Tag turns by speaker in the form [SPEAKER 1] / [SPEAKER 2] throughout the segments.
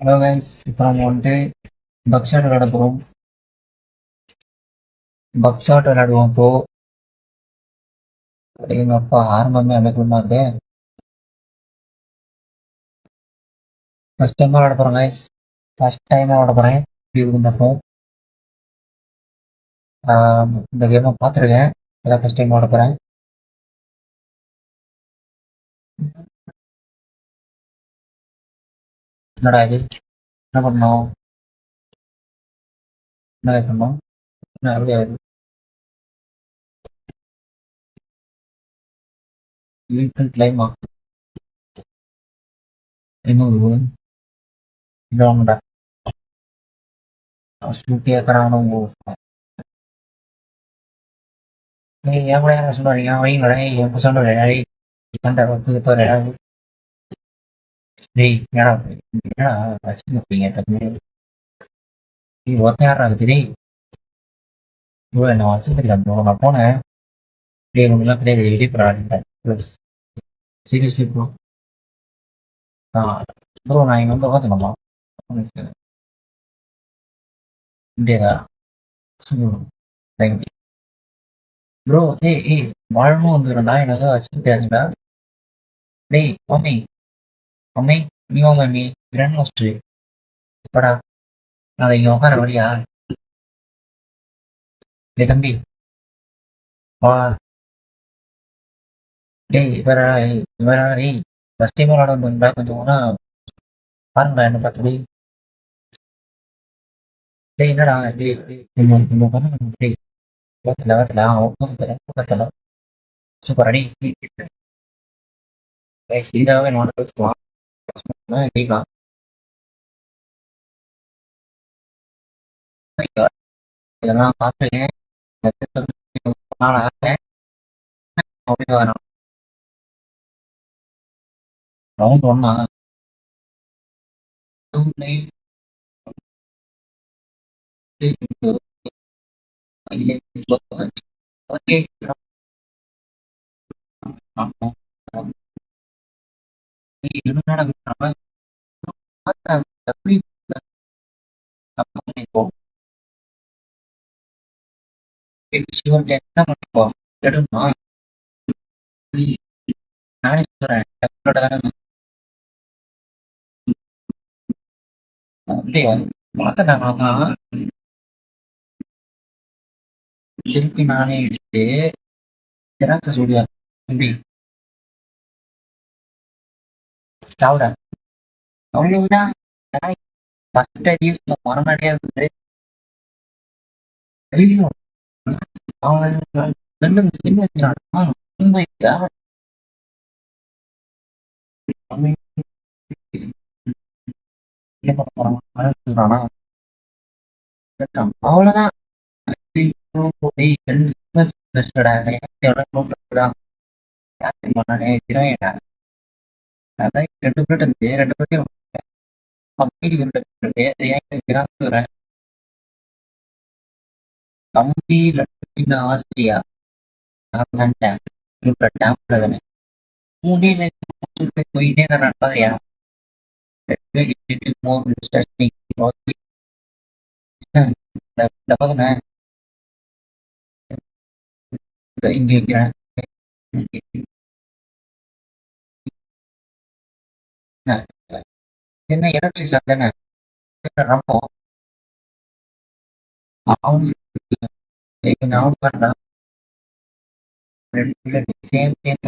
[SPEAKER 1] Hello guys, இப்போ நம்ம வந்துட்டு பக்ஷாட் விளையாட போகிறோம். பக்ஷாட் விளையாடுவோம் இப்போ. எங்கள் அப்பா ஆரம்பமே அமைக்கணுமா இருக்கு. ஃபர்ஸ்ட் டைமாக விளையாட போகிறோம் கைஸ். ஃபர்ஸ்ட் டைமாக விளையாட போகிறேன். இப்படி இருக்கும் பார்ப்போம். இந்த கேமை பார்த்துருக்கேன். இதான் ஃபர்ஸ்ட் டைம் விளையாட போகிறேன். என்னடா இது? என்ன பண்ணோம்? என்ன பண்ணோம்? என்ன எப்படி ஆகுது? வீட்டு கிளைமா இன்னும் இல்லைடா. ஸ்கூட்டி ஏற்கிறானோ? ஏன் கூட என்ன சொல்கிறீங்க? வைங்களா என் சொல்கிறேன். சண்டை வந்து இப்போ டேய் என்னடா வச்சுருக்கீங்க டக்குனு. டேய் ஒருத்தன் யார்றா அது? டேய் ப்ரோ என்ன வசதிக்கல ப்ரோ. நான் போனேன். டேய் உங்களுக்குலாம் கிடையாது, வெளியே போகிறாடிட்டேன். Seriously bro. ஆ ப்ரோ நான் இங்கே வந்து உட்காந்துக்கலாமா? முடியாதா? Thank you bro. ஏய் வாழணும் வந்துடும்டா. எனக்கு வசதி தெரியாதுடா. டேய் மம்மி மம்மி நீ வாங்க மம்மி. கிராண்ட் மாஸ்டர் எப்படா நாளைக்கு இங்கே உட்கார வழியா? டேய் தம்பி வா. டேய் வேற டேய் ஃபர்ஸ்ட் டைம் விளாட வந்தா கொஞ்சம் வேணா பாருங்கடா என்ன பார்த்து. டேய் டேய் என்னடா டேய் பாருங்க டேய். வரத்துல பக்கத்துல சூப்பர் அடி. சீதாவே நோக்கலாம் ஜெயிக்கலாம். இதெல்லாம் பார்த்துருக்கேன். ரவுண்ட் ஒன்னா என்ன பண்ணுவோம் எடுமா. நானே சொல்றேன் அப்படியே மாத்தட்டாங்களா? திருப்பி நானே எடுத்து ஜெராக்ஸ் ஸ்டுடியோ எப்படி சாவுடா. அவ்வளவுதான். ஃபர்ஸ்ட் அடியே மரணடியா இருந்தது. ஐயோ அவன் ரெண்டு ஸ்கின் வச்சான். என்ன பண்ண போறான் சொல்றானா? அவ்வளவுதான். ரெண்டு பேர் இருந்து ரெண்டு பேரும் கம்பி லட்சத்தின் ஆஸ்திரியா மூணே போயிட்டே நண்பாரியா. இங்க வைக்கிறேன். என்ன எலக்ட்ரிஷியன் தானே ரொம்ப அவன் நான் பண்றான். சேம் சேம்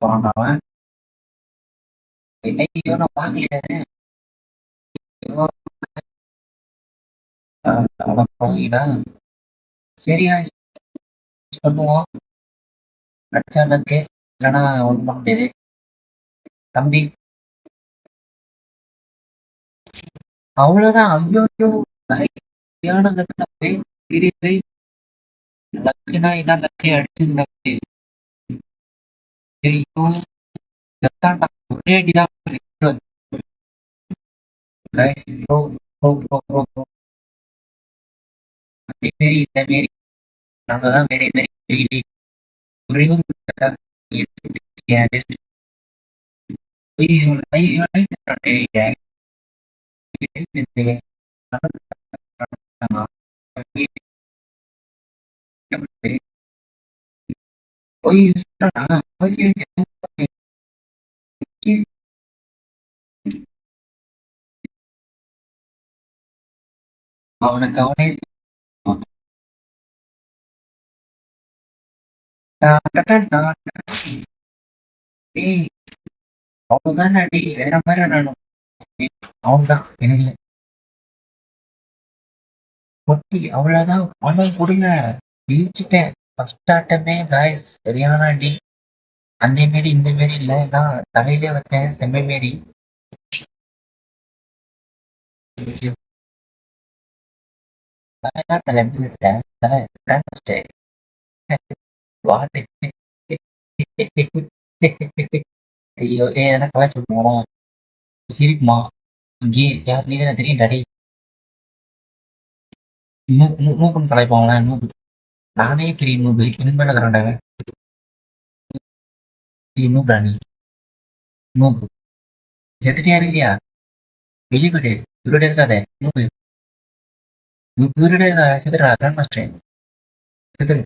[SPEAKER 1] போறான். ஐயோ நான் பார்க்கலையே. சரியா பண்ணுவோம். அடிச்சாண்டக்கு இல்லைன்னா ஒன்றும் பண்ண முடியாது. தம்பி அவ்வளவுதான். ஐயோ லக்குனா இதான் லக்கு அடிச்சது லக்கு. தெரியும் செத்தாண்டா. ஒரே அடிதான். Bro bro bro bro bro அதே மாரி இந்த மாரி நாங்க தான் வெரி வெரி வெரி ஒரே ஒரு ஐயோ ஐயோ அவனுக்கு அவனே ஏய் அவன்தான் அடி வேற மாதிரி நானும் அவன்தான் எனக்கு பொட்டி அவ்வளவுதான் பணம் கொடுங்க ஜெயிச்சுட்டேன் ஃபர்ஸ்ட் ஆட்டமே காய்ஸ் சரியான அடி அந்த மாரி இந்த மாரி இல்ல நான் தலையிலே வச்சேன் செம்மை மாரி தலை எப்படி வச்சிட்டேன் தலை வச்சிட்டேன் வாட்டு ஐயோ எதனா கலாச்சு விட்டுருவானா சிரிக்குமா இங்கே யார் நீ தானே தெரியும் டாடி நூப்புன்னு கலாய்ப்பாங்களா நூப்பு நானே பெரிய நூபு இன்னும் மேல தரேன்டாங்க நூப்டா நீ நூபு செத்துட்டியா இருக்கியா வெளியே போயிட்டு இவரோட இருக்காதே நூபு இவரோட இருக்கா செத்துடா கிராண்ட் மாஸ்டர் செத்துரு